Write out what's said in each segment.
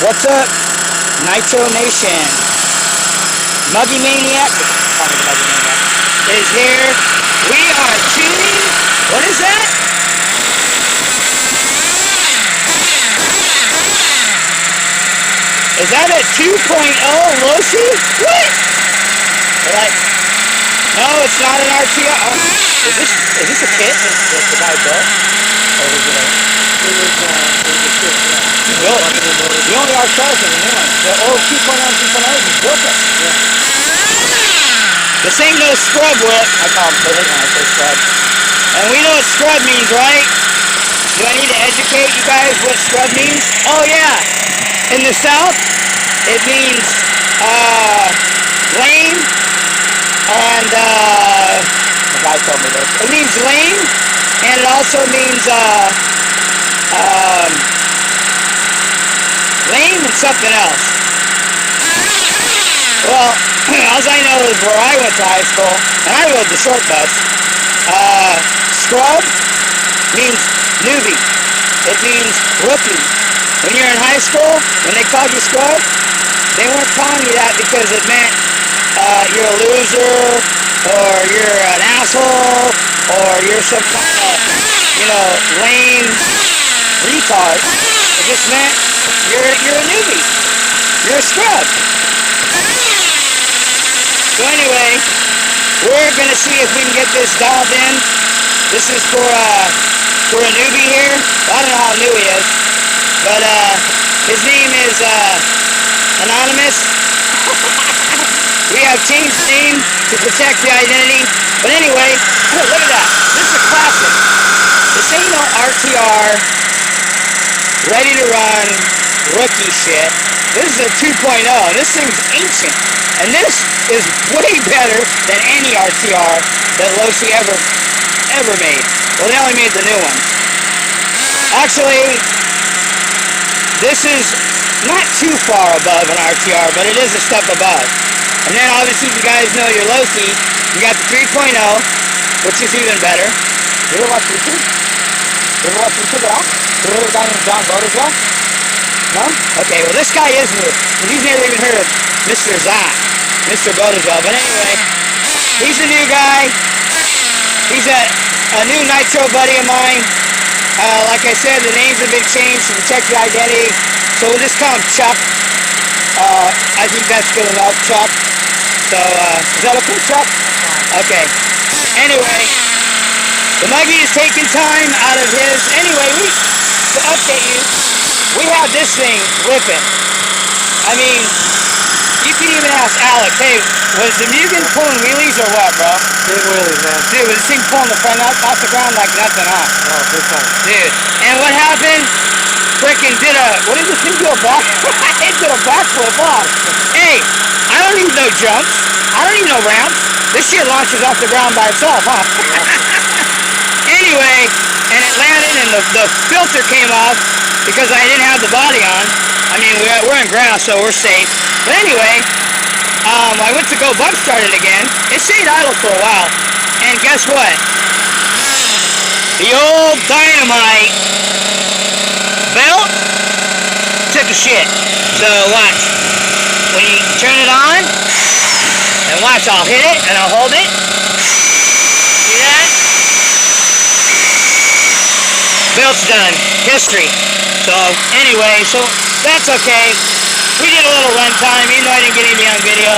What's up, Nitro Nation? Muggy Maniac is here. We are tuning. What is that? Is that a 2.0 Losi? What? Like, no, it's not an RTR. Oh, is this a kit that the guy built? Or was it a... It was a kit, yeah. You built it? The only RTRs are the new ones. The old 2.0 and 2.0s, you built it. Yeah. This ain't no scrub whip. I call them pivot when I say scrub. And we know what scrub means, right? Do I need to educate you guys what scrub means? Oh yeah. In the South, it means lame, and the guy told me this. It means lame, and it also means lame and something else. Well, all I know is where I went to high school, and I rode the short bus. Scrub means newbie. It means rookie. When you're in high school, when they called you scrub, they weren't calling you that because it meant you're a loser, or you're an asshole, or you're some kind of, lame retard. It just meant you're a newbie. You're a scrub. So anyway, we're gonna see if we can get this dialed in. This is for a newbie here. I don't know how new he is. But his name is Anonymous. We have changed the name to protect the identity. But anyway, look at that. This is a classic. This ain't no RTR, ready to run, rookie shit. This is a 2.0. This thing's ancient. And this is way better than any RTR that Losi ever made. Well, they only made the new ones. Actually, this is not too far above an RTR, but it is a step above. And then obviously you guys know your Losi, you got the 3.0, which is even better. You ever watch YouTube? You ever watch YouTube at all? You ever heard of a guy named John Bodegel? No? Okay, well this guy is new. He's never even heard of Mr. Bodegel. But anyway, he's a new guy. He's a new Nitro buddy of mine. Like I said, the names have been changed to protect the identity, so we'll just call him Chuck. I think that's good enough, Chuck. So, is that okay, Chuck? Okay. Anyway, the Muggy is taking time out of his. Anyway, to update you, we have this thing whipping. I mean, you can even ask Alec, hey, was the Mugen pulling wheelies or what, bro? Big wheelies, man. Dude, was this thing pulling the front off the ground like nothing, huh? Oh, big time. Dude, and what happened? Frickin' what did this thing do? It did a backflip off. Hey, I don't even know jumps. I don't even know ramps. This shit launches off the ground by itself, huh? Anyway, and it landed and the filter came off because I didn't have the body on. I mean, we're in grass, so we're safe. But anyway, I went to go bump start it again. It stayed idle for a while. And guess what? The old dynamite belt took a shit. So watch. When you turn it on, and watch, I'll hit it and I'll hold it. See that? Belt's done. History. So anyway, so that's okay. We did a little run time, even though I didn't get any on video.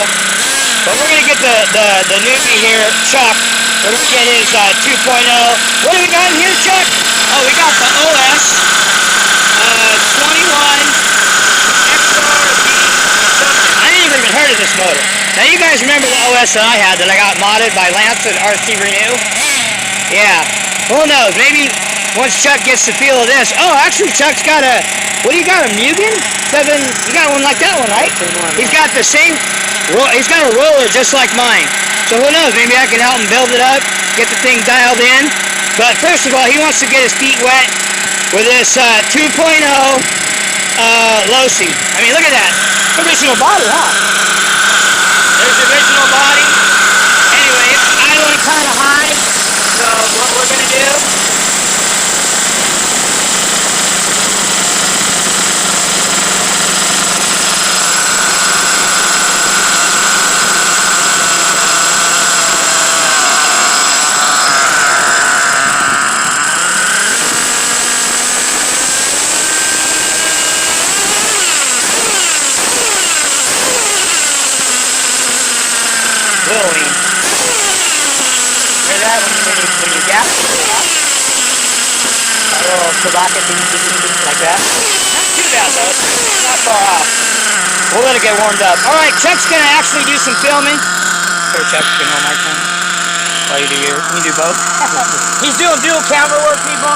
But we're going to get the newbie here, Chuck. We're going to get his 2.0. What do we got in here, Chuck? Oh, we got the OS 21 XRB something. I never even heard of this motor. Now, you guys remember the OS that I had that I got modded by Lance at RC Renew? Yeah. Who knows? Maybe once Chuck gets the feel of this. Oh, actually, Chuck's got a... What do you got, a Mugen? You got one like that one, right? He's got the same, he's got a roller just like mine. So who knows, maybe I can help him build it up, get the thing dialed in. But first of all, he wants to get his feet wet with this 2.0 Losi. I mean, look at that. Original body, huh? There's the original body. Anyway, it's idling kind of high. So what we're going to do... gap. A little tobacco like that. Not too bad though. Not far off. We'll let it get warmed up. All right, Chuck's gonna actually do some filming. Here, Chuck, you can hold my camera. While you do your, you do both. He's doing dual camera work, people.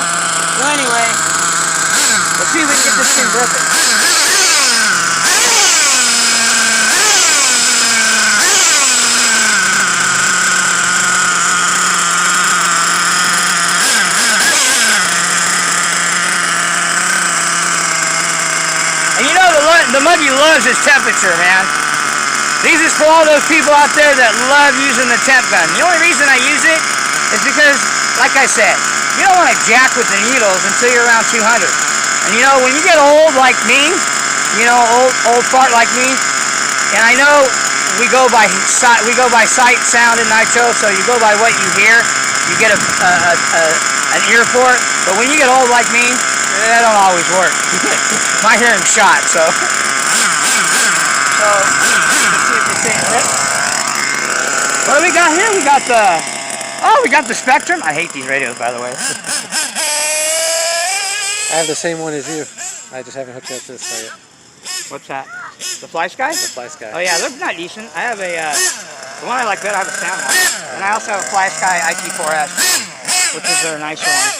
So anyway, let's see if we can get this thing ripping. And you know the muggy loves his temperature, man. These is for all those people out there that love using the temp gun. The only reason I use it is because, like I said, you don't want to jack with the needles until you're around 200. And you know, when you get old like me, you know, old fart like me, and I know we go by sight, sound, and nitro, so you go by what you hear. You get an ear for it. But when you get old like me, that don't always work. My hearing's shot, so. What do we got here? We got the Spectrum. I hate these radios, by the way. I have the same one as you. I just haven't hooked up to this car yet. What's that? The Fly Sky? The Fly Sky. Oh yeah, they're not decent. I have a, the one I like better, I have a sound one. And I also have a Fly Sky IT4S, which is their nicer one.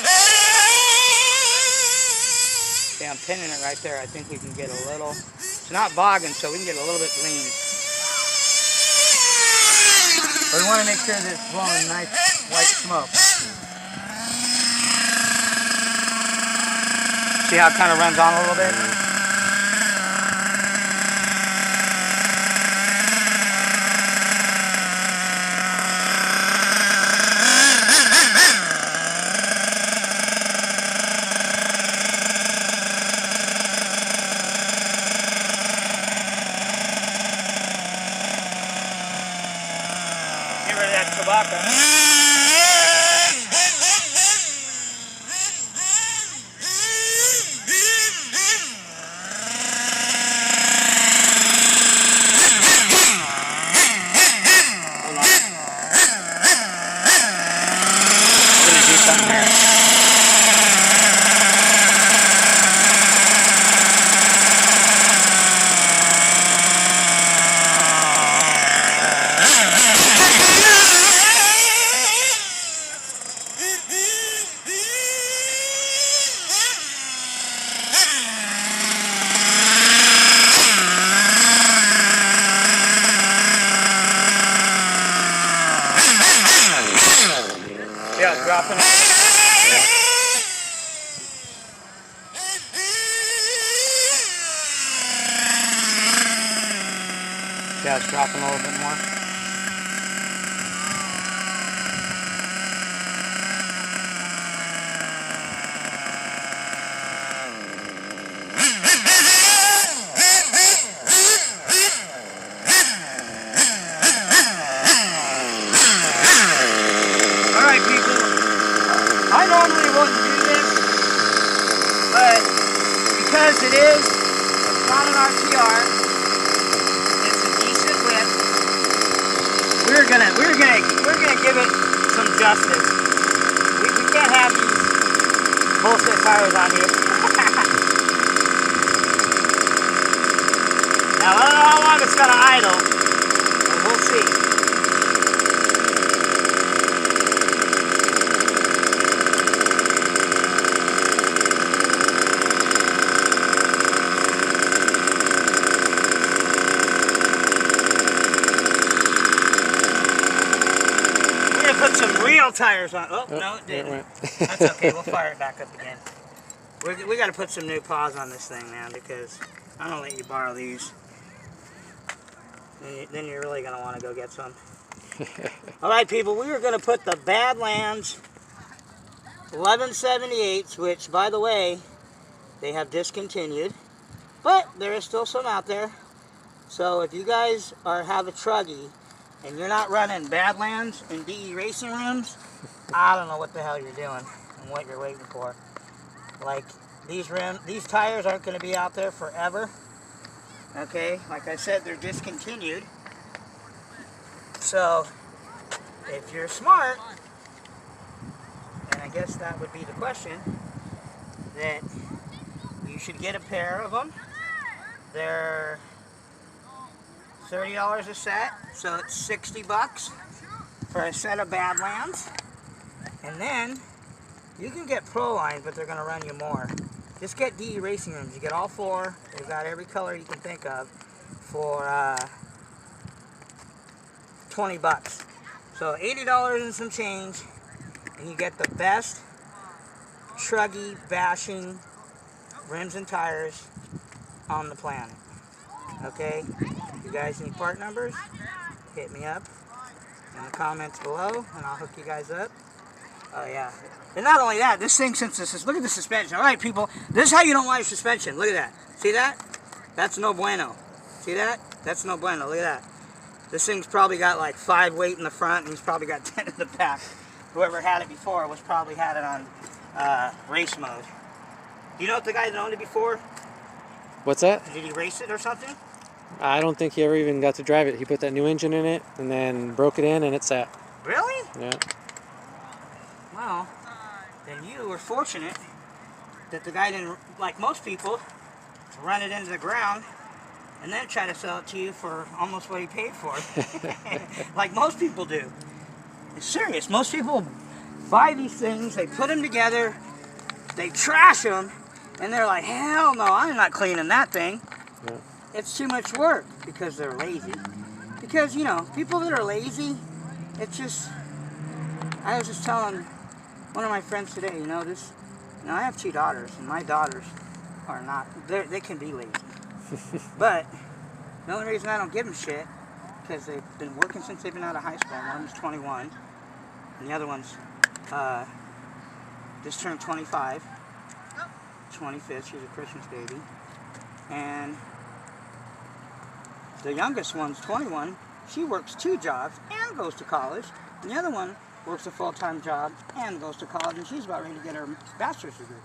See, I'm pinning it right there. I think we can get a little, it's not bogging, so we can get a little bit lean. But we want to make sure that it's blowing nice white smoke. See how it kind of runs on a little bit? Get rid of that tobacco. Yeah, it's dropping. Yeah, it's dropping a little bit more. Alright people, I normally wouldn't do this, but because it's not an RTR, it's a decent width, we're gonna give it some justice. We can't have these bullshit tires on here. Now I don't know how long it's gonna idle, but we'll see. Put some real tires on. Oh, no, it didn't. That's okay. We'll fire it back up again. We got to put some new paws on this thing, man, because I don't let you borrow these. Then you're really going to want to go get some. All right, people. We are going to put the Badlands 1178s, which, by the way, they have discontinued, but there is still some out there. So if you guys have a truggy and you're not running Badlands and DE racing rims, I don't know what the hell you're doing and what you're waiting for. Like, these tires aren't going to be out there forever. Okay, like I said, they're discontinued. So, if you're smart, guess that would be the question, that you should get a pair of them. They're $30 a set, so it's 60 bucks for a set of Badlands. And then you can get Pro Line, but they're going to run you more. Just get DE Racing Rims. You get all four. They've got every color you can think of for 20 bucks. So $80 and some change, and you get the best truggy, bashing rims and tires on the planet. Okay? You guys need part numbers? Hit me up in the comments below, and I'll hook you guys up. Oh yeah. And not only that, this thing, since this is, look at the suspension. All right, people, this is how you don't want your suspension. Look at that. See that? That's no bueno. See that? That's no bueno. Look at that. This thing's probably got like 5 weight in the front, and he's probably got 10 in the back. Whoever had it before was probably had it on race mode. Do you know what the guy that owned it before? What's that? Did he race it or something? I don't think he ever even got to drive it. He put that new engine in it and then broke it in and it sat. Really? Yeah. Well, then you were fortunate that the guy didn't, like most people, run it into the ground and then try to sell it to you for almost what he paid for it. Like most people do. It's serious. Most people buy these things, they put them together, they trash them, and they're like, hell no, I'm not cleaning that thing. Yeah. It's too much work because they're lazy. Because, you know, people that are lazy, it's just, I was just telling one of my friends today, you know, I have 2 daughters, and my daughters are not, they can be lazy. But the only reason I don't give them shit, because they've been working since they've been out of high school. One was 21, and the other one's just turned 25, 25th, she's a Christmas baby. And the youngest one's 21, she works 2 jobs and goes to college, and the other one works a full-time job and goes to college, and she's about ready to get her bachelor's degree.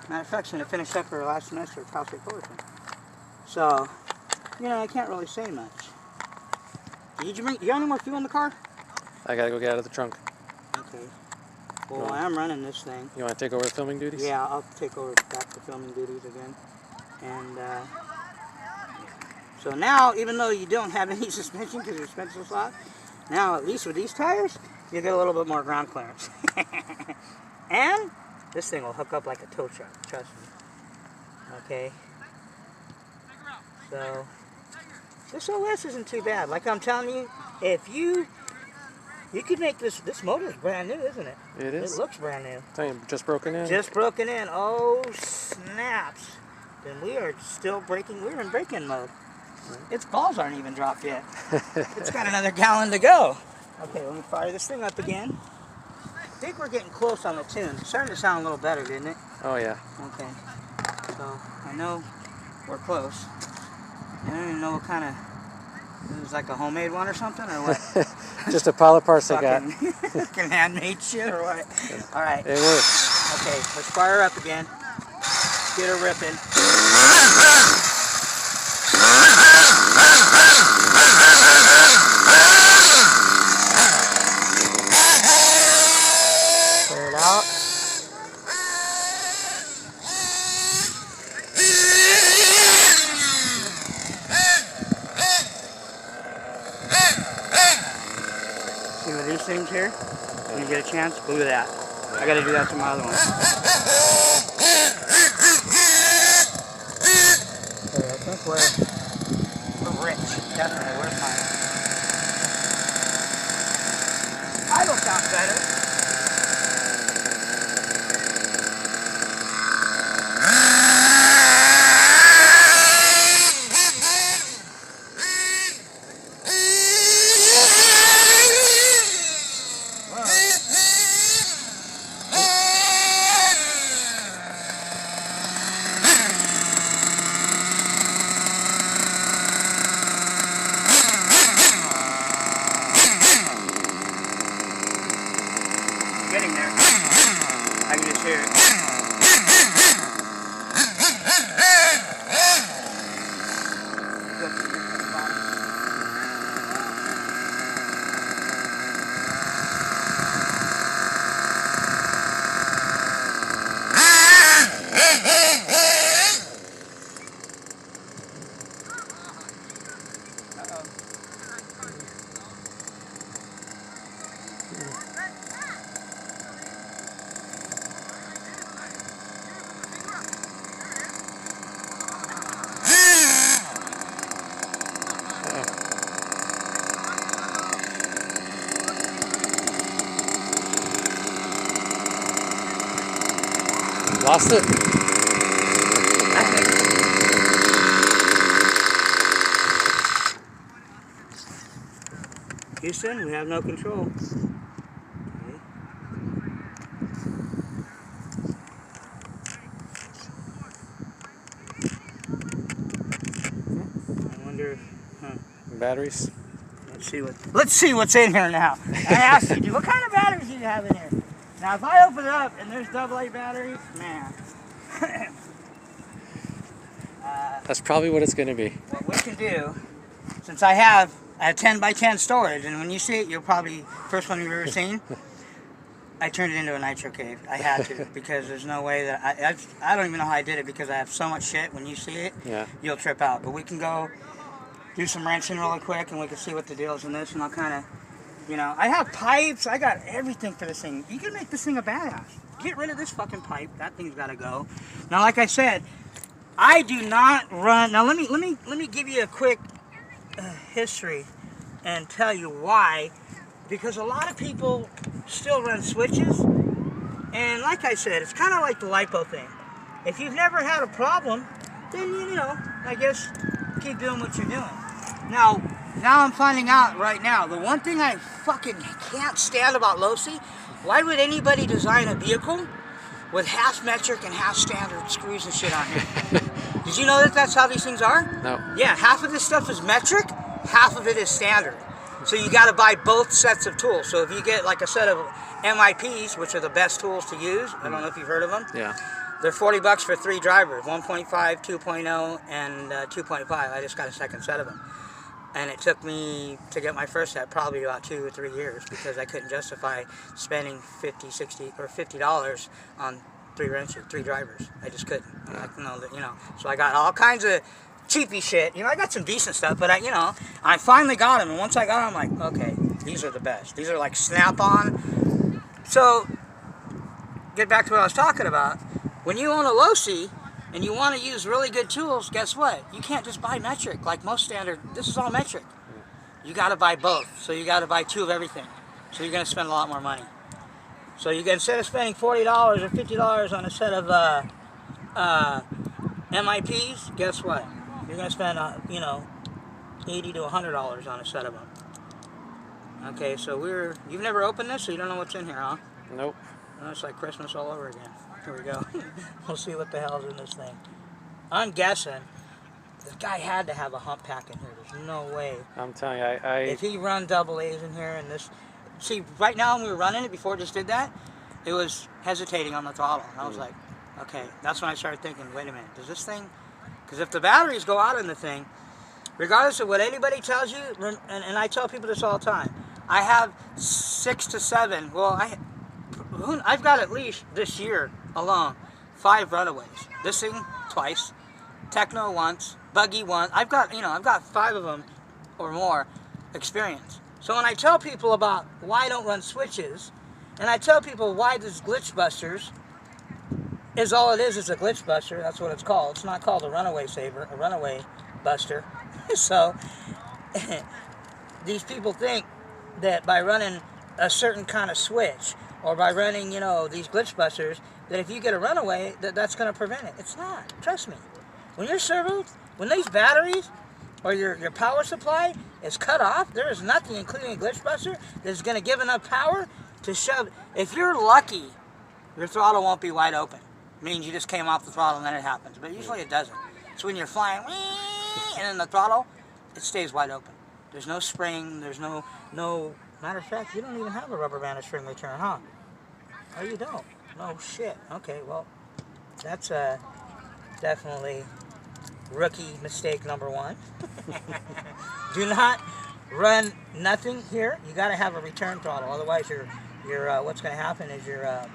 Matter of fact, she's going to finish up her last semester at Cal State Fullerton. So, you know, I can't really say much. Do you got any more fuel in the car? I gotta go get out of the trunk. Okay. Well, I am running this thing. You want to take over the filming duties? Yeah, I'll take over back to filming duties again. And, so now, even though you don't have any suspension because your suspension's locked, now at least with these tires, you get a little bit more ground clearance. And this thing will hook up like a tow truck, trust me. Okay. So this OS isn't too bad. Like I'm telling you, if you could make this motor's brand new, isn't it? It is. It looks brand new. Tell you, just broken in. Just broken in. Oh snaps! Then we are still braking. We're in break-in mode. Its balls aren't even dropped yet. It's got another gallon to go. Okay, let me fire this thing up again. I think we're getting close on the tune. It's starting to sound a little better, didn't it? Oh yeah. Okay. So I know we're close. I don't even know what kind of. This is like a homemade one or something, or what? Just a pile of parts I got. Fucking handmade shit, or what? All right. It works. Okay, let's fire up again. Get her ripping. Clear it out. See what these things here? When you get a chance, look at that. I gotta do that to my other one. Okay, I think we're rich. Definitely, we're fine. Idle sounds better. Getting there. I can just hear it. lost it? Houston, we have no control. Okay. I wonder, Batteries. Let's see what's in here now. I asked you, what kind of batteries do you have in here? Now, if I open it up and there's AA batteries, man. That's probably what it's going to be. What we can do, since I have a 10 by 10 storage, and when you see it, you'll probably, first one you've ever seen, I turned it into a nitro cave. I had to, because there's no way that, I don't even know how I did it, because I have so much shit. When you see it, you'll trip out. But we can go do some wrenching really quick, and we can see what the deal is in this, and I'll kind of, you know, I have pipes, I got everything for this thing. You can make this thing a badass. Get rid of this fucking pipe. That thing's got to go. Now, like I said, I do not run. Now, let me give you a quick history and tell you why. Because a lot of people still run switches, and like I said, it's kind of like the lipo thing. If you've never had a problem, then you know, I guess keep doing what you're doing. Now I'm finding out right now, the one thing I fucking can't stand about Losi, why would anybody design a vehicle with half metric and half standard screws and shit on here? Did you know that that's how these things are? No. Yeah, half of this stuff is metric, half of it is standard. So you got to buy both sets of tools. So if you get like a set of MIPs, which are the best tools to use, I don't know if you've heard of them. Yeah. They're $40 for 3 drivers, 1.5, 2.0, and 2.5. I just got a second set of them. And it took me to get my first set probably about 2 or 3 years, because I couldn't justify spending $50, $60, or $50 on 3 wrenches, 3 drivers. I just couldn't. I'm like, no, you know. So I got all kinds of cheapy shit. You know, I got some decent stuff, but I finally got them. And once I got them, I'm like, okay, these are the best. These are like snap-on. So, get back to what I was talking about. When you own a Losi and you want to use really good tools, guess what? You can't just buy metric like most standard. This is all metric. You got to buy both. So you got to buy 2 of everything. So you're going to spend a lot more money. So you can, instead of spending $40 or $50 on a set of MIPs, guess what? You're going to spend, $80 to $100 on a set of them. Okay, so you've never opened this, so you don't know what's in here, huh? Nope. Oh, it's like Christmas all over again. Here we go. We'll see what the hell's in this thing. I'm guessing this guy had to have a hump pack in here. There's no way. I'm telling you, If he run AA's in here and this... See, right now when we were running it, before it just did that, it was hesitating on the throttle. And I was like, okay. That's when I started thinking, wait a minute, does this thing... Because if the batteries go out in the thing, regardless of what anybody tells you, and I tell people this all the time, I have 6 to 7, well, I've got at least this year alone 5 runaways. This thing twice, Techno once, Buggy once. I've got 5 of them or more experience. So when I tell people about why I don't run switches, and I tell people why this glitch busters is all it is a glitch buster. That's what it's called. It's not called a runaway saver, a runaway buster. So these people think that by running a certain kind of switch, or by running, these glitch busters, that if you get a runaway, that's going to prevent it. It's not. Trust me. When your servos, when these batteries or your power supply is cut off, there is nothing, including a glitch buster, that's going to give enough power to shove. If you're lucky, your throttle won't be wide open. It means you just came off the throttle and then it happens. But usually it doesn't. So when you're flying, and then the throttle, it stays wide open. There's no spring, there's no, matter of fact, you don't even have a rubber band of spring return, huh? Oh, you don't? No shit. Okay, well, that's definitely rookie mistake number 1. Do not run nothing here. You got to have a return throttle. Otherwise, your what's going to happen is your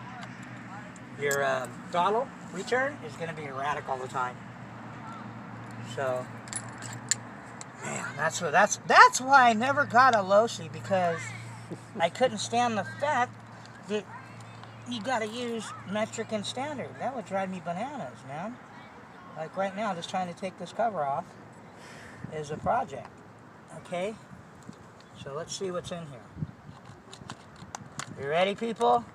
throttle return is going to be erratic all the time. So, man, that's why I never got a Losi, because I couldn't stand the fact that you got to use metric and standard. That would drive me bananas, man. Like right now, just trying to take this cover off is a project. Okay? So let's see what's in here. You ready, people?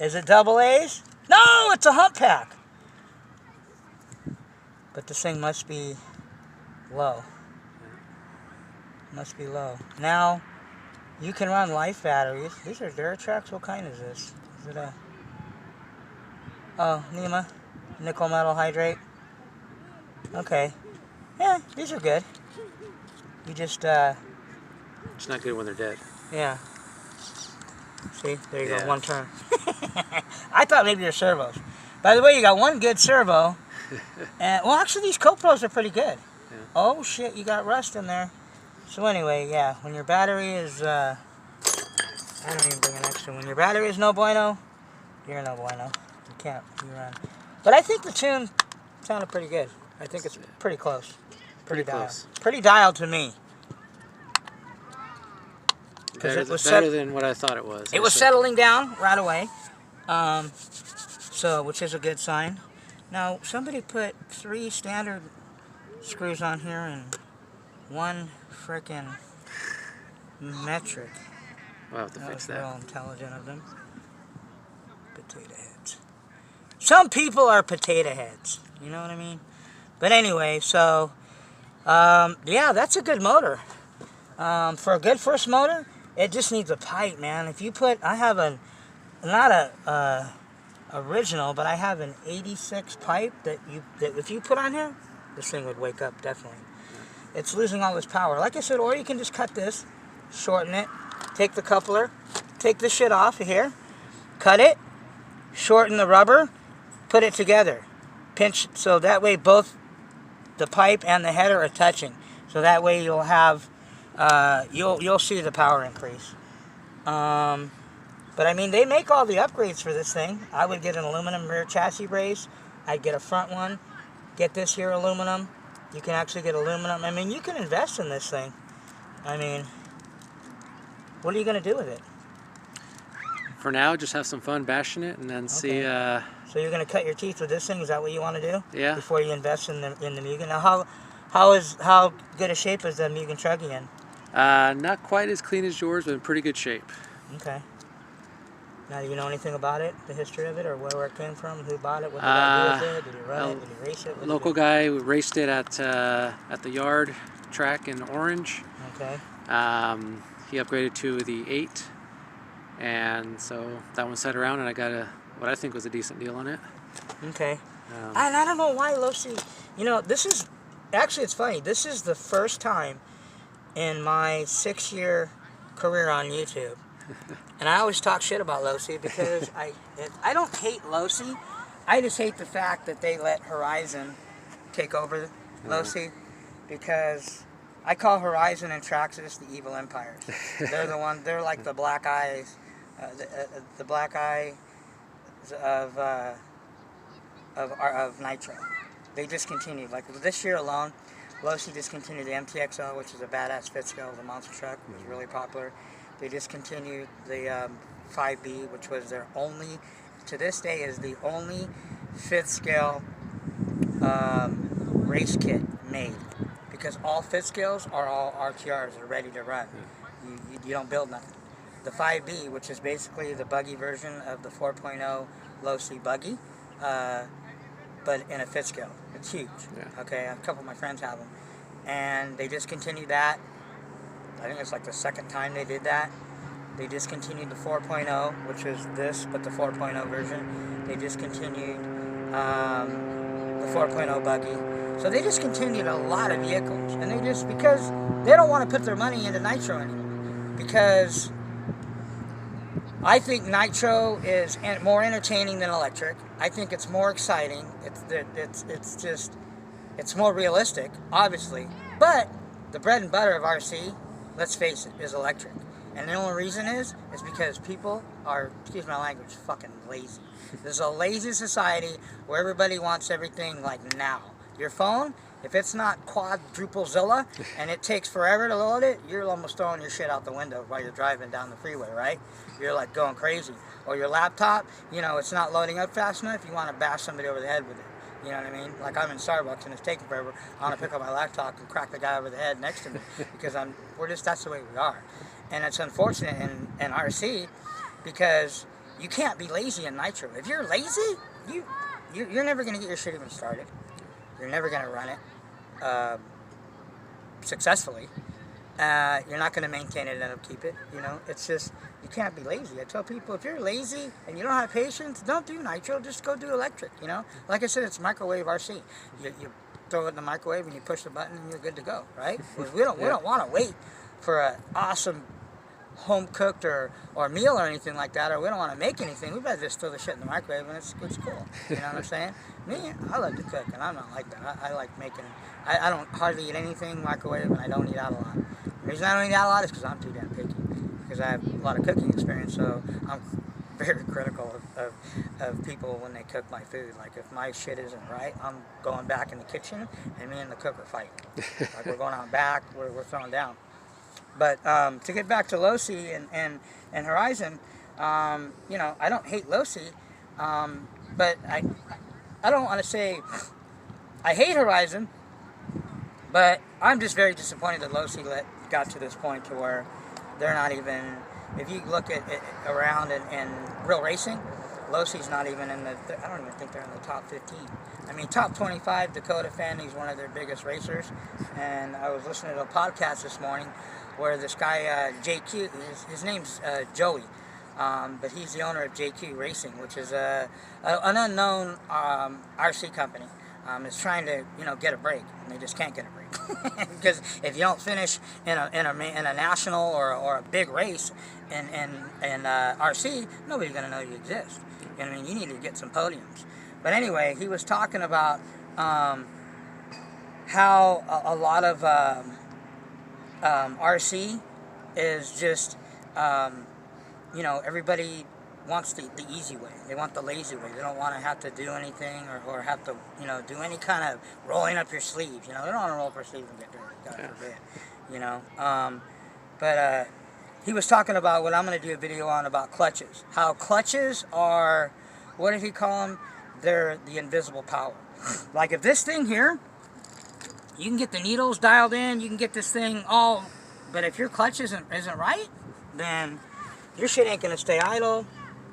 Is it double A's? No, it's a hump pack. But this thing must be low. Must be low. Now, you can run life batteries. These are Duratrax. What kind is this? Is it a... Oh, NEMA. Nickel metal hydrate. Okay. Yeah, these are good. You just, It's not good when they're dead. yeah. See? There you Yeah. go. One turn. I thought maybe they're servos. By the way, you got one good servo. And, well, actually, these CoPros are pretty good. Yeah. Oh, shit. You got rust in there. So anyway, yeah. When your battery is, I don't even bring an extra. When your battery is no bueno, you're no bueno. You can't. You run. But I think the tune sounded pretty good. I think it's pretty close. Pretty dialed. close. Pretty dialed to me. Better, it was better than what I thought it was. It was settling down right away. So, which is a good sign. Now, somebody put 3 standard screws on here and 1 frickin' metric. We'll have to fix That was real that. intelligent of them. Potato heads. Some people are potato heads. You know what I mean? But anyway, so, yeah, that's a good motor. For a good first motor, it just needs a pipe, man. If you put, I have a, not a original, but I have an 86 pipe that if you put on here, this thing would wake up, definitely. It's losing all its power. Like I said, or you can just cut this, shorten it, take the coupler, take the shit off of here, cut it, shorten the rubber, put it together. Pinch, so that way both the pipe and the header are touching. So that way you'll have, you'll see the power increase. But I mean, they make all the upgrades for this thing. I would get an aluminum rear chassis brace. I'd get a front one. Get this here aluminum. You can actually get aluminum. I mean, you can invest in this thing. I mean, what are you going to do with it? For now, just have some fun bashing it and then see. So you're going to cut your teeth with this thing? Is that what you want to do? Yeah. Before you invest in the Mugen. Now, how good a shape is the Mugen Truggy in? Not quite as clean as yours, but in pretty good shape. Okay. Now, do you know anything about it, the history of it, or where it came from, who bought it, what did I do with it, did he run it, did he race it? Local guy raced it at the yard track in Orange. Okay. He upgraded to the 8, and so that one sat around, and I got what I think was a decent deal on it. Okay. And I don't know why Losi, you know, this is, actually it's funny, this is the first time in my 6-year career on YouTube. And I always talk shit about Losi because I don't hate Losi. I just hate the fact that they let Horizon take over Losi, because I call Horizon and Traxxas the evil empires. They're the one. They're like the black eyes, the black eye of Nitro. They discontinued, like this year alone. Losi discontinued the MTXL, which is a badass fifth scale, the monster truck. It was really popular. They discontinued the 5B, which was their only, to this day, is the only fifth scale race kit made. Because all fifth scales are all RTRs, are ready to run. You don't build nothing. The 5B, which is basically the buggy version of the 4.0 Losi buggy, but in a fifth scale. It's huge. Yeah. Okay, a couple of my friends have them. And they discontinued that. I think it's like the second time they did that. They discontinued the 4.0, which was this, but the 4.0 version. They discontinued the 4.0 buggy. So they discontinued a lot of vehicles. And they just, because they don't want to put their money into Nitro anymore. Because I think Nitro is more entertaining than electric. I think it's more exciting. It's more realistic, obviously. But the bread and butter of RC, let's face it, is electric. And the only reason is because people are, excuse my language, fucking lazy. This is a lazy society where everybody wants everything like now. Your phone, if it's not quadruple-zilla and it takes forever to load it, you're almost throwing your shit out the window while you're driving down the freeway, right? You're like going crazy. Or your laptop, you know, it's not loading up fast enough, you want to bash somebody over the head with it. You know what I mean? Like I'm in Starbucks and it's taking forever. I want to pick up my laptop and crack the guy over the head next to me because that's the way we are. And it's unfortunate in RC because you can't be lazy in nitro. If you're lazy, you're never going to get your shit even started. You're never going to run it successfully. You're not going to maintain it and upkeep it. You know, it's just, you can't be lazy. I tell people, if you're lazy and you don't have patience, don't do nitro. Just go do electric. You know, like I said, it's microwave RC. You throw it in the microwave and you push the button and you're good to go, right? We don't want to wait for an awesome home cooked or meal or anything like that, or we don't want to make anything. We better just throw the shit in the microwave and it's cool. You know what I'm saying? Me, I love to cook, and I'm not like that. I like making. I don't hardly eat anything microwave, and I don't eat out a lot. The reason I don't eat out a lot is because I'm too damn picky. Because I have a lot of cooking experience, so I'm very critical of people when they cook my food. Like, if my shit isn't right, I'm going back in the kitchen, and me and the cook are fighting. Like, we're going out back, we're throwing down. But to get back to Losi and Horizon, you know, I don't hate Losi, but I don't want to say I hate Horizon, but I'm just very disappointed that Losi got to this point to where they're not even, if you look at it around in real racing, Losi's not even in the, I don't even think they're in the top 15. I mean, top 25, Dakota Fanny's one of their biggest racers, and I was listening to a podcast this morning where this guy, JQ, his name's Joey, but he's the owner of JQ Racing, which is an unknown RC company. Is trying to, you know, get a break, and they just can't get a break because if you don't finish in a national or a big race in RC, nobody's gonna know you exist. You know what I mean? You need to get some podiums. But anyway, he was talking about how a lot of RC is just, you know, everybody wants the easy way. They want the lazy way. They don't want to have to do anything or have to, you know, do any kind of rolling up your sleeves. You know, they don't want to roll up your sleeves and get dirty. God forbid. You know, but he was talking about what I'm going to do a video on about clutches. How clutches are, what did he call them? They're the invisible power. Like if this thing here, you can get the needles dialed in, you can get this thing all, but if your clutch isn't right, then your shit ain't going to stay idle.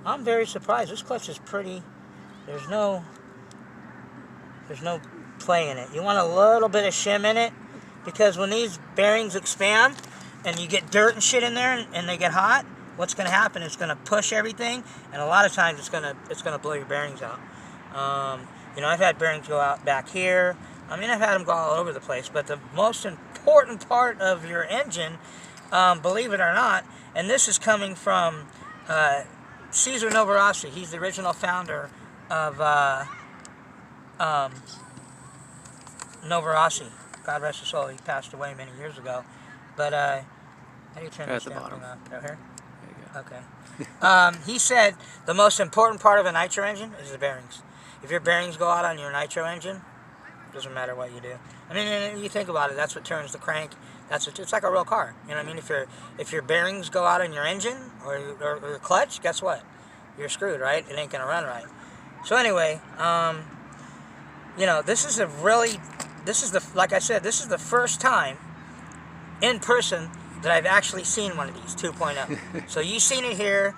I'm very surprised. This clutch is pretty. There's no play in it. You want a little bit of shim in it, because when these bearings expand and you get dirt and shit in there and they get hot, what's going to happen is it's going to push everything, and a lot of times it's going to blow your bearings out. You know, I've had bearings go out back here. I mean, I've had them go all over the place, but the most important part of your engine, believe it or not, and this is coming from Cesar Novarossi. He's the original founder of Novarossi. God rest his soul. He passed away many years ago. But how do you turn this damn thing on? Right here? There you go. Okay. He said the most important part of a nitro engine is the bearings. If your bearings go out on your nitro engine, it doesn't matter what you do. I mean, you think about it. That's what turns the crank. It's like a real car. You know what I mean? If your bearings go out on your engine or your clutch, guess what? You're screwed, right? It ain't gonna run right. So anyway, you know, like I said, this is the first time in person that I've actually seen one of these 2.0. So you've seen it here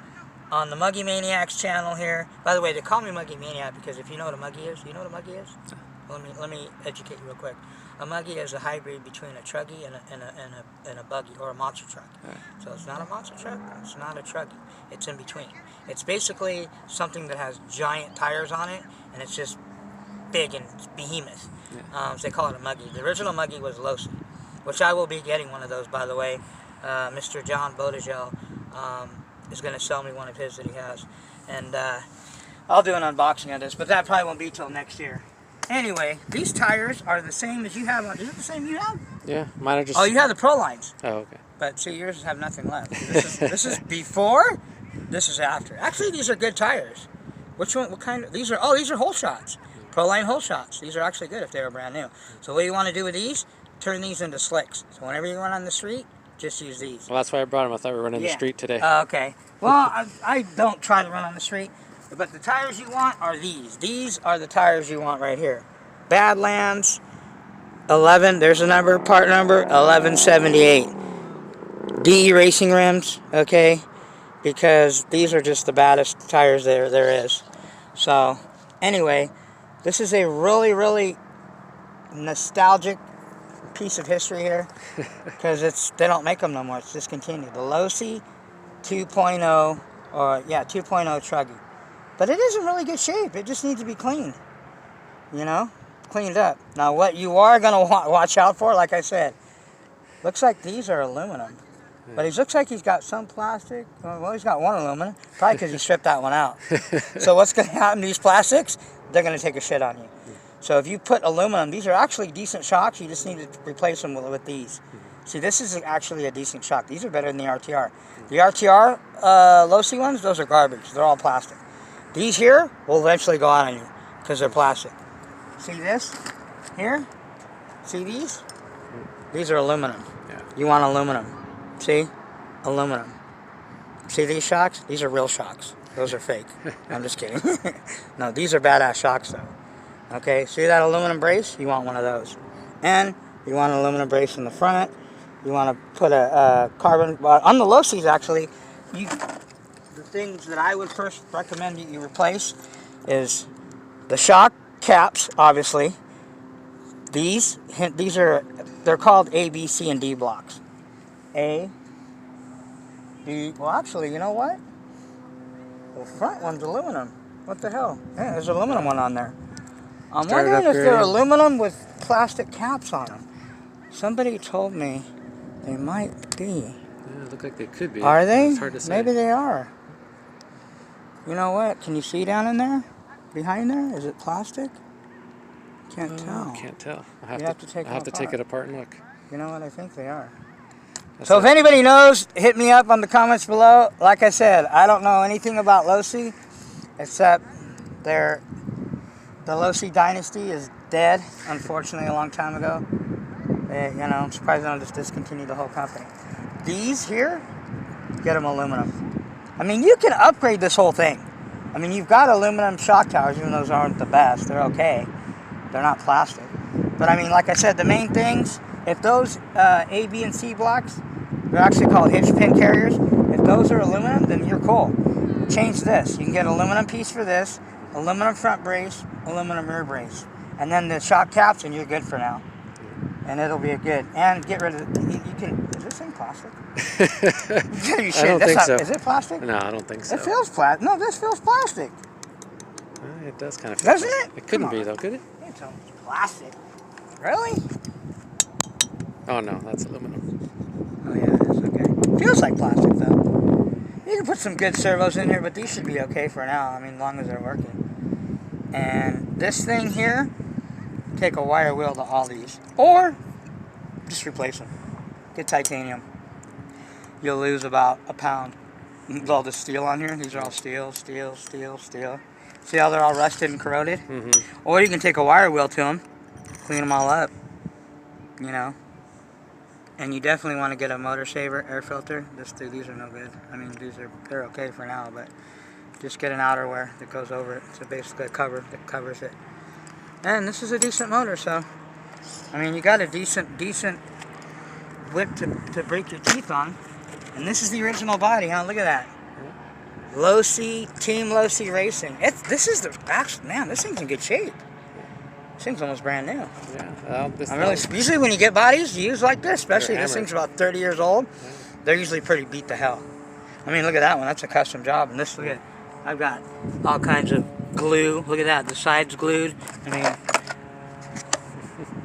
on the Muggy Maniacs channel here. By the way, they call me Muggy Maniac because if you know what a muggy is, do you know what a muggy is? Let me educate you real quick. A muggy is a hybrid between a truggy and a buggy, or a monster truck. Right. So it's not a monster truck, it's not a truggy. It's in between. It's basically something that has giant tires on it, and it's just big and behemoth. Yeah. So they call it a muggy. The original muggy was Losi, which I will be getting one of those, by the way. Mr. John Bodegel is going to sell me one of his that he has. And I'll do an unboxing of this, but that probably won't be till next year. Anyway, these tires are the same as you have. Is it the same you have? Yeah, mine are just... Oh, you have the Pro lines. Oh, okay. But see, yours have nothing left. This is before, this is after. Actually, these are good tires. Which one, what kind of, these are whole shots. Pro line whole shots. These are actually good if they were brand new. So what you want to do with these, turn these into slicks. So whenever you run on the street, just use these. Well, that's why I brought them. I thought we were running the street today. Okay. Well, I don't try to run on the street. But the tires you want are these. These are the tires you want right here. Badlands 11, there's a number, part number 1178. DE Racing rims, okay? because these are just the baddest tires there is. So anyway, this is a really, really nostalgic piece of history here, because they don't make them no more. It's discontinued. The Losi 2.0, or yeah, 2.0 Truggy. But it is in really good shape. It just needs to be cleaned. You know? Cleaned up. Now what you are going to watch out for, like I said, looks like these are aluminum. But he looks like he's got some plastic. Well, he's got one aluminum. Probably because he stripped that one out. So what's going to happen to these plastics? They're going to take a shit on you. So if you put aluminum, these are actually decent shocks. You just need to replace them with these. See, this is actually a decent shock. These are better than the RTR. The RTR Losi ones, those are garbage. They're all plastic. These here will eventually go out on you because they're plastic. See this here? See these? These are aluminum. Yeah. You want aluminum. See? Aluminum. See these shocks? These are real shocks. Those are fake. I'm just kidding. No, these are badass shocks though. Okay, see that aluminum brace? You want one of those. And you want an aluminum brace in the front. You want to put a carbon... on the Losis, actually, the things that I would first recommend you replace is the shock caps, obviously. They're called A, B, C, and D blocks. A, B... Well, actually, you know what? The front one's aluminum. What the hell? Yeah, there's an aluminum one on there. I'm wondering if they're aluminum with plastic caps on them. Somebody told me they might be. Yeah, look like they could be. Are they? It's hard to say. Maybe they are. You know what? Can you see down in there? Behind there? Is it plastic? Can't tell. Can't tell. I'll have to take it apart and look. You know what? I think they are. So if anybody knows, hit me up on the comments below. Like I said, I don't know anything about Losi, except the Losi dynasty is dead, unfortunately, a long time ago. I'm surprised they don't just discontinue the whole company. These here, get them aluminum. I mean, you can upgrade this whole thing. I mean, you've got aluminum shock towers, even those aren't the best. They're okay. They're not plastic. But I mean, like I said, the main things, if those A, B, and C blocks, they're actually called hitch pin carriers. If those are aluminum, then you're cool. Change this. You can get an aluminum piece for this, aluminum front brace, aluminum rear brace. And then the shock caps, and you're good for now. And it'll be good. And get rid of it. You can... Is this thing plastic? I don't think so. Is it plastic? No, I don't think so. It feels plastic. No, this feels plastic. It does kind of feel Doesn't plastic. it? It couldn't be, though, could it? You tell me it's plastic. Really? Oh, no, that's aluminum. Oh, yeah, it is. Okay. Feels like plastic, though. You can put some good servos in here, but these should be okay for now. I mean, as long as they're working. And this thing here, take a wire wheel to all these. Or just replace them. Get titanium. You'll lose about a pound. With all the steel on here. These are all steel, steel, steel, steel. See how they're all rusted and corroded? Mm-hmm. Or you can take a wire wheel to them, clean them all up, you know. And you definitely want to get a motor saver air filter. These are no good. I mean, they're okay for now, but just get an outerwear that goes over it. So basically a cover that covers it. And this is a decent motor, so I mean, you got a decent whip to break your teeth on. And this is the original body, huh? Look at that. Losi, Team Losi Racing. This thing's in good shape. This thing's almost brand new. Yeah. Usually when you get bodies, you use like this, especially if this thing's about 30 years old. Yeah. They're usually pretty beat to hell. I mean, look at that one. That's a custom job. And this, look at, I've got all kinds of glue. Look at that. The side's glued. I mean,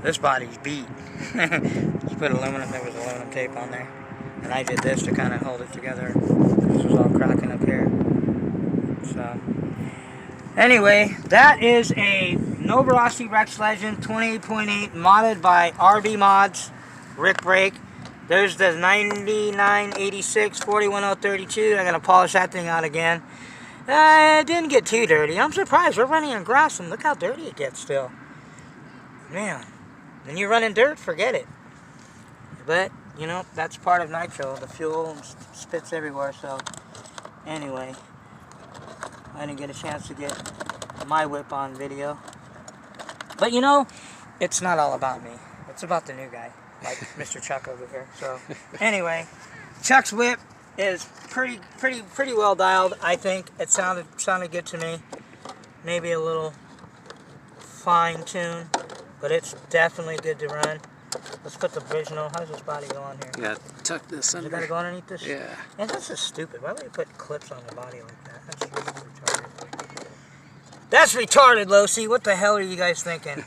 this body's beat. You put aluminum, there was aluminum tape on there. And I did this to kind of hold it together. This was all cracking up here. So, anyway, that is a Novarossi Rex Legend 28.8 modded by RB Mods, Rick Brake. There's the 9986 41032. I'm going to polish that thing out again. It didn't get too dirty. I'm surprised. We're running on grass and look how dirty it gets still. Man, when you're running dirt, forget it. But, you know, that's part of nitro. The fuel spits everywhere, so anyway, I didn't get a chance to get my whip on video. But, you know, it's not all about me. It's about the new guy, like Mr. Chuck over here. So, anyway, Chuck's whip, is pretty well dialed. I think it sounded good to me. Maybe a little fine tune, but it's definitely good to run. Let's put the original. How does this body go on here? Yeah, tuck this under. Is it gotta go underneath this? Yeah. And that's just stupid. Why would you put clips on the body like that? That's retarded. That's retarded, Losi. What the hell are you guys thinking?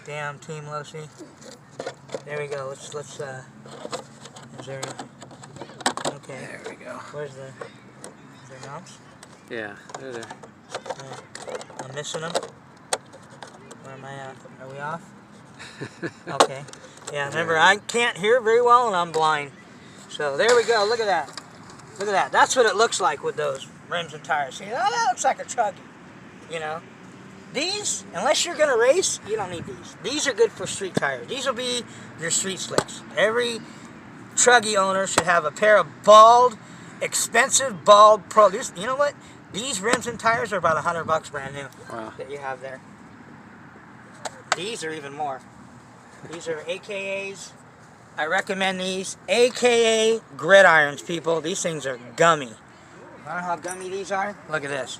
Damn, Team Losi. There we go. Let's is there? Okay. There we go. Where's the? Is there knobs? Yeah, they're there. I'm missing them. Where am I at? Are we off? Okay. Yeah, remember, I can't hear very well and I'm blind. So there we go. Look at that. Look at that. That's what it looks like with those rims and tires. See, that looks like a Chuggy. You know? These, unless you're going to race, you don't need these. These are good for street tires. These will be your street slicks. Every Chuggy owner should have a pair of expensive bald Pro. You know what? These rims and tires are about $100 brand new. Wow. That you have there. These are even more. These are AKAs. I recommend these. AKA gridirons, people. These things are gummy. You know how gummy these are? Look at this.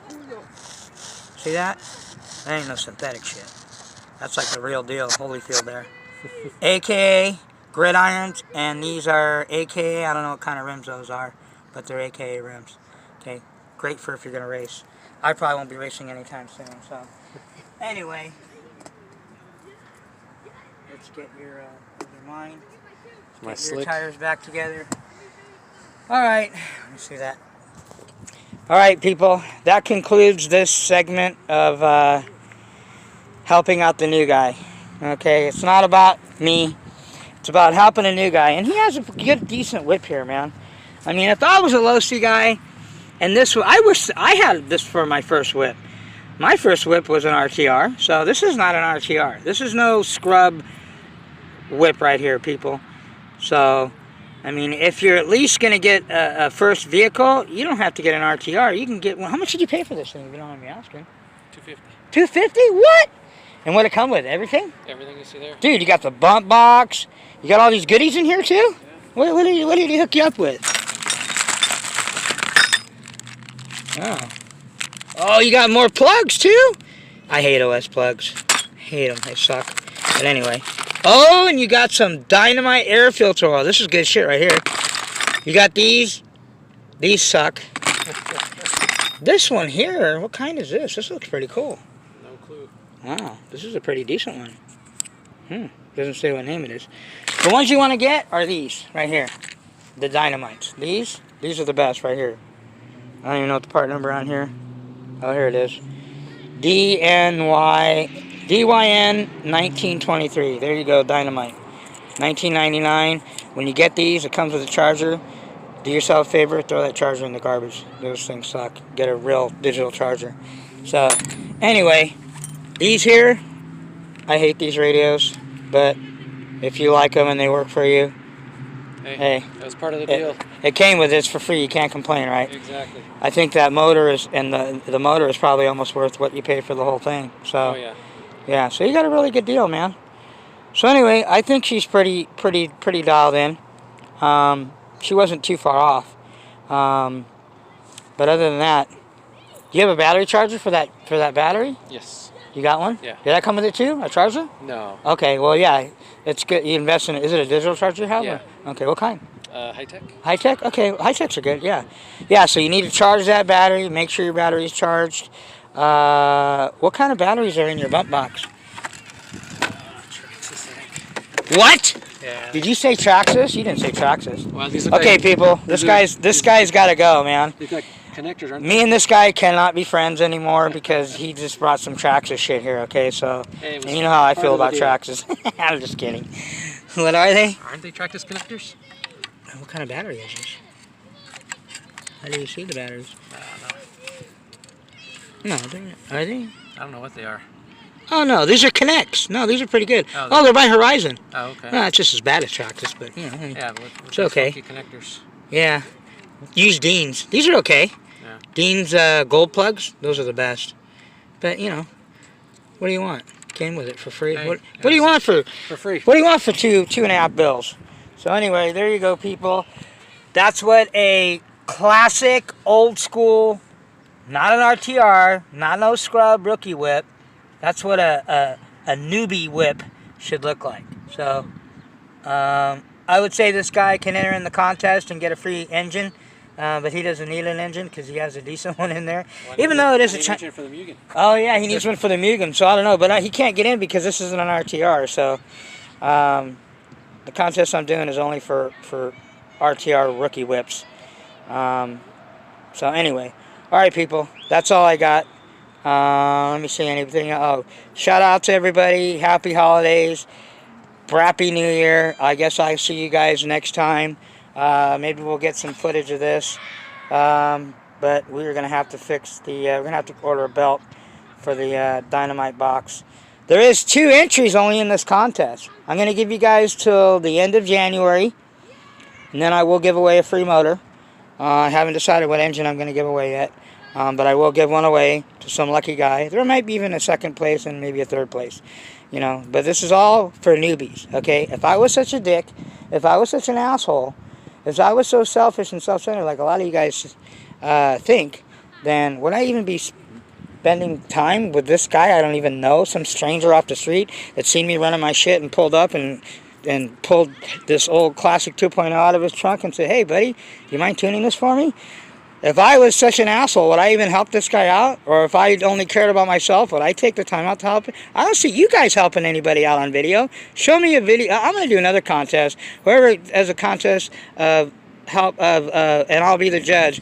See that? That ain't no synthetic shit. That's like the real deal. Holyfield there. AKA gridirons, and these are AKA, I don't know what kind of rims those are, but they're AKA rims. Okay, great for if you're going to race. I probably won't be racing anytime soon, so. Anyway. Let's get your mind. Get your tires back together. Alright, let me see that. Alright, people, that concludes this segment of helping out the new guy. Okay, it's not about me. It's about helping a new guy. And he has a good, decent whip here, man. I mean, if I was a Losi guy, and this, I wish I had this for my first whip. My first whip was an RTR, so this is not an RTR. This is no scrub whip right here, people. So, I mean, if you're at least going to get a first vehicle, you don't have to get an RTR. You can get one. How much did you pay for this thing, if you don't mind me asking? $250. $250? What? And what it come with? Everything? Everything you see there. Dude, you got the bump box. You got all these goodies in here, too? Yeah. What did he hook you up with? Oh. Oh, you got more plugs, too? I hate OS plugs. Hate them. They suck. But anyway. Oh, and you got some dynamite air filter oil. This is good shit right here. You got these. These suck. This one here, what kind is this? This looks pretty cool. No clue. Wow, this is a pretty decent one. Doesn't say what name it is. The ones you want to get are these right here. The dynamites. These are the best right here. I don't even know what the part number on here. Oh, here it is. DYN 1923. There you go, dynamite. $19.99. When you get these, it comes with a charger. Do yourself a favor, throw that charger in the garbage. Those things suck. Get a real digital charger. So, anyway, these here, I hate these radios, but if you like them and they work for you, hey, that was part of the deal. It came with it. It's for free. You can't complain, right? Exactly. I think that motor is, and the motor is probably almost worth what you pay for the whole thing. So, oh yeah. Yeah, so you got a really good deal, man. So anyway, I think she's pretty dialed in. She wasn't too far off. But other than that, do you have a battery charger for that battery? Yes. You got one? Yeah. Did that come with it too? A charger? No. Okay, well yeah, it's good. You invest in it. Is it a digital charger you have? Yeah. Or? Okay, what kind? High tech. High tech? Okay, high techs are good. Yeah. Yeah. So you need to charge that battery. Make sure your battery is charged. What kind of batteries are in your bump box? What? Yeah. Did you say Traxxas? You didn't say Traxxas. Well, these look Okay, like, people. This guy's got to go, man. These like connectors, aren't Me and this guy cannot be friends anymore because he just brought some Traxxas shit here. Okay, so and you know how I feel about Traxxas. I'm just kidding. What are they? Aren't they Traxxas connectors? What kind of battery is this? How do you see the batteries? No, are they? I don't know what they are. Oh no, these are Connects. No, these are pretty good. Oh, they're by Horizon. Oh, okay. No, it's just as bad as Traxxas, but you know. Yeah, but it's okay. Connectors. Yeah. Use Dean's. These are okay. Yeah. Dean's gold plugs. Those are the best. But you know, what do you want? Came with it for free. Hey, what do you want for free? What do you want for $2.5 bills? So anyway, there you go, people. That's what a classic, old school, not an RTR, not no scrub rookie whip. That's what a newbie whip should look like. So, I would say this guy can enter in the contest and get a free engine. But he doesn't need an engine because he has a decent one in there. Even though it is a engine for the Mugen. Oh yeah, he needs one for the Mugen. So I don't know, but he can't get in because this isn't an RTR. So the contest I'm doing is only for RTR rookie whips. So anyway, all right, people, that's all I got. Let me see anything. Oh, shout out to everybody. Happy holidays. Happy New Year. I guess I'll see you guys next time. Maybe we'll get some footage of this, but we're gonna have to fix the. We're gonna have to order a belt for the dynamite box. There is 2 entries only in this contest. I'm gonna give you guys till the end of January, and then I will give away a free motor. I haven't decided what engine I'm gonna give away yet, but I will give one away to some lucky guy. There might be even a 2nd place and maybe a 3rd place, you know. But this is all for newbies, okay? If I was such a dick, if I was such an asshole. If I was so selfish and self-centered like a lot of you guys think, then would I even be spending time with this guy I don't even know, some stranger off the street that seen me running my shit and pulled up and pulled this old classic 2.0 out of his trunk and said, hey, buddy, do you mind tuning this for me? If I was such an asshole, would I even help this guy out? Or if I only cared about myself, would I take the time out to help? I don't see you guys helping anybody out on video. Show me a video. I'm going to do another contest. Whoever has a contest of help, and I'll be the judge,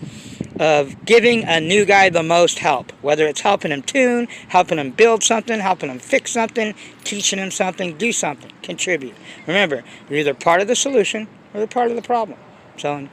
of giving a new guy the most help. Whether it's helping him tune, helping him build something, helping him fix something, teaching him something, do something, contribute. Remember, you're either part of the solution or you're part of the problem. So,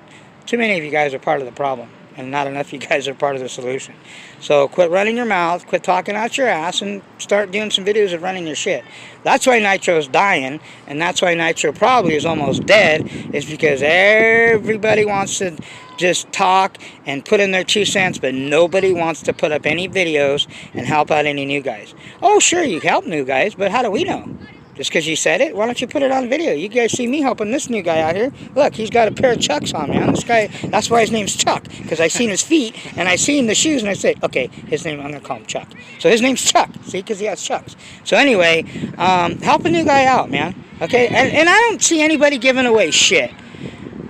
too many of you guys are part of the problem. And not enough of you guys are part of the solution. So quit running your mouth, quit talking out your ass, and start doing some videos of running your shit. That's why Nitro's dying, and that's why Nitro probably is almost dead, is because everybody wants to just talk and put in their 2 cents, but nobody wants to put up any videos and help out any new guys. Oh, sure, you help new guys, but how do we know? Just because you said it? Why don't you put it on video? You guys see me helping this new guy out here. Look, he's got a pair of Chucks on, man. This guy, that's why his name's Chuck. Because I seen his feet, and I seen the shoes, and I said, okay, his name, I'm going to call him Chuck. So his name's Chuck, see, because he has Chucks. So anyway, help a new guy out, man. Okay? And I don't see anybody giving away shit.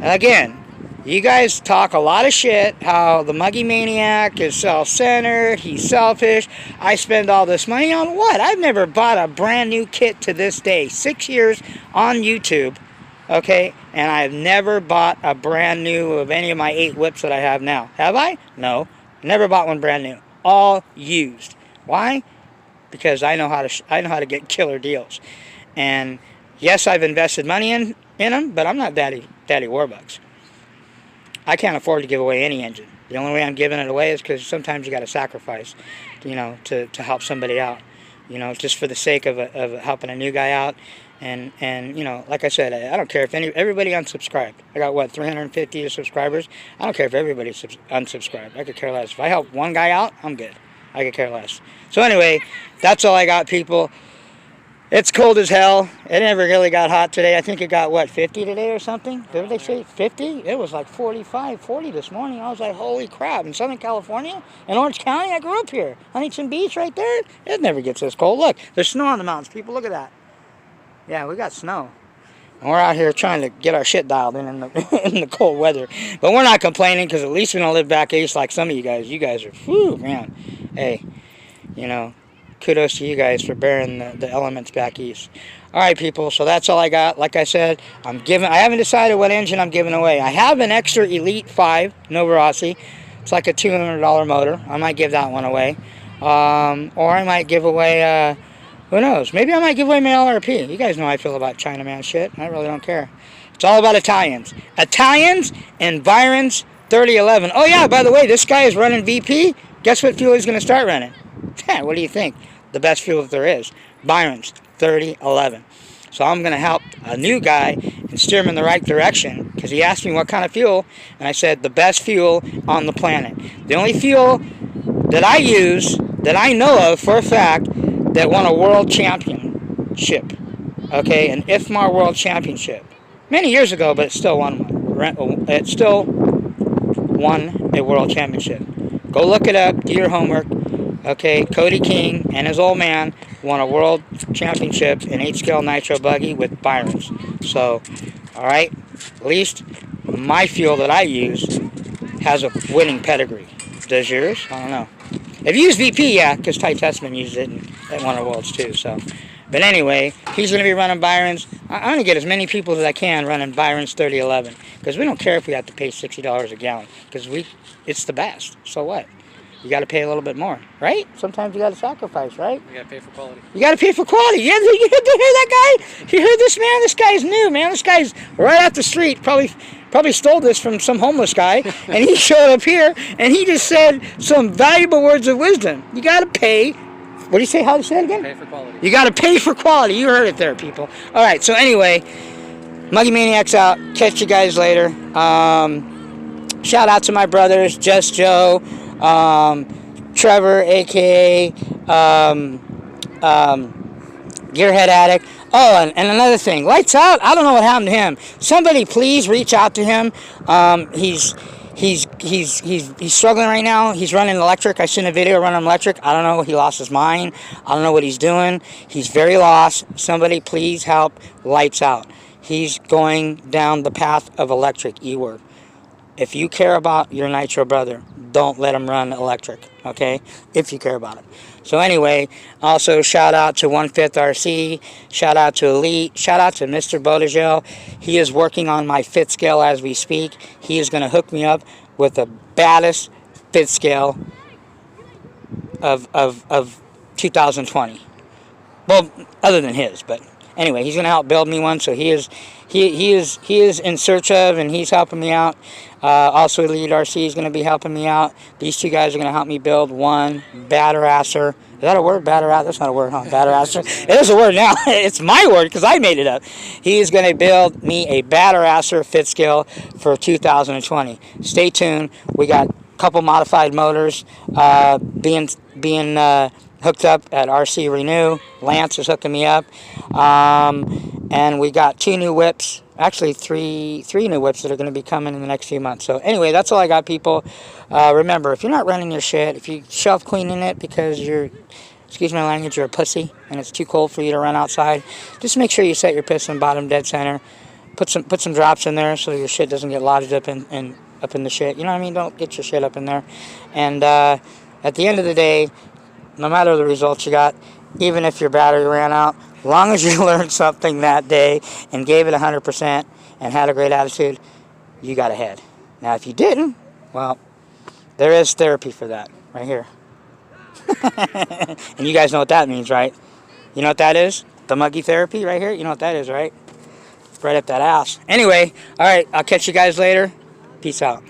Again, you guys talk a lot of shit, how the Muggy Maniac is self-centered, he's selfish. I spend all this money on what? I've never bought a brand new kit to this day. 6 years on YouTube, okay? And I've never bought a brand new of any of my 8 whips that I have now. Have I? No. Never bought one brand new. All used. Why? Because I know how to get killer deals. And yes, I've invested money in them, but I'm not Daddy Warbucks. I can't afford to give away any engine. The only way I'm giving it away is because sometimes you got to sacrifice, you know, to help somebody out, you know, just for the sake of helping a new guy out. And you know, like I said, I don't care if everybody unsubscribed. I got, what, 350 subscribers? I don't care if everybody unsubscribed. I could care less. If I help one guy out, I'm good. I could care less. So anyway, that's all I got, people. It's cold as hell. It never really got hot today. I think it got, what, 50 today or something? Did they say 50? It was like 45, 40 this morning. I was like, holy crap. In Southern California, in Orange County, I grew up here. Huntington Beach right there. It never gets this cold. Look, there's snow on the mountains, people. Look at that. Yeah, we got snow. And we're out here trying to get our shit dialed in the cold weather. But we're not complaining because at least we don't live back east like some of you guys. You guys are, whew, man. Hey, you know, kudos to you guys for bearing the elements back east. All right, people, so that's all I got. Like I said, I haven't decided what engine I'm giving away. I have an extra Elite 5 Nova Rossi. It's like a $200 motor. I might give that one away. Or I might give away, who knows? Maybe I might give away my LRP. You guys know how I feel about Chinaman shit. I really don't care. It's all about Italians. Italians and Byron's 3011. Oh, yeah, by the way, this guy is running VP. Guess what fuel he's going to start running? What do you think? The best fuel that there is. Byron's 3011. So I'm going to help a new guy and steer him in the right direction because he asked me what kind of fuel, and I said the best fuel on the planet. The only fuel that I use, that I know of for a fact, that won a world championship. Okay, an IFMAR world championship. Many years ago, but it still won one. it still won a world championship. Go look it up. Do your homework. Okay, Cody King and his old man won a world championship in 8-scale nitro buggy with Byron's. So, all right, at least my fuel that I use has a winning pedigree. Does yours? I don't know. If you use VP, yeah, because Ty Tessman used it at one of the worlds too. So, but anyway, he's going to be running Byron's. I'm going to get as many people as I can running Byron's 3011 because we don't care if we have to pay $60 a gallon because it's the best. So what? You got to pay a little bit more, right? Sometimes you got to sacrifice, right? You got to pay for quality. You got to pay for quality. You hear that guy? You hear this man? This guy's new, man. This guy's right off the street. Probably stole this from some homeless guy, and he showed up here, and he just said some valuable words of wisdom. You got to pay. What do you say? How do you say it again? Pay for quality. You got to pay for quality. You heard it there, people. All right. So anyway, Muggy Maniac's out. Catch you guys later. Shout out to my brothers, Just Joe. Trevor, aka Gearhead Addict. Oh, and another thing, Lights Out. I don't know what happened to him. Somebody please reach out to him. He's struggling right now. He's running electric. I seen a video running electric. I don't know. He lost his mind. I don't know what he's doing. He's very lost. Somebody please help Lights Out. He's going down the path of electric. E-word. If you care about your nitro brother, don't let him run electric, okay? If you care about it. So anyway, also shout out to 1/5 RC, shout out to Elite, shout out to Mr. Bodegel. He is working on my 5th scale as we speak. He is going to hook me up with the baddest 5th scale of 2020. Well, other than his, but anyway, he's going to help build me one, so he is in search of, and he's helping me out. Also, Elite RC is going to be helping me out. These two guys are going to help me build one batterasser. Is that a word? Batterasser? That's not a word, huh? Batterasser. It is a word now. It's my word because I made it up. He's going to build me a batterasser 5th scale for 2020. Stay tuned. We got a couple modified motors being hooked up at RC Renew. Lance is hooking me up. And we got 2 new whips. Actually, three new whips that are going to be coming in the next few months. So anyway, that's all I got, people. Remember, if you're not running your shit, if you shelf cleaning it because you're, excuse my language, you're a pussy and it's too cold for you to run outside, just make sure you set your piston bottom dead center. Put some drops in there so your shit doesn't get lodged up in the shit. You know what I mean? Don't get your shit up in there. And at the end of the day, no matter the results you got, even if your battery ran out, as long as you learned something that day and gave it 100% and had a great attitude, you got ahead. Now, if you didn't, well, there is therapy for that right here. And you guys know what that means, right? You know what that is? The muggy therapy right here? You know what that is, right? Right up that ass. Anyway, all right, I'll catch you guys later. Peace out.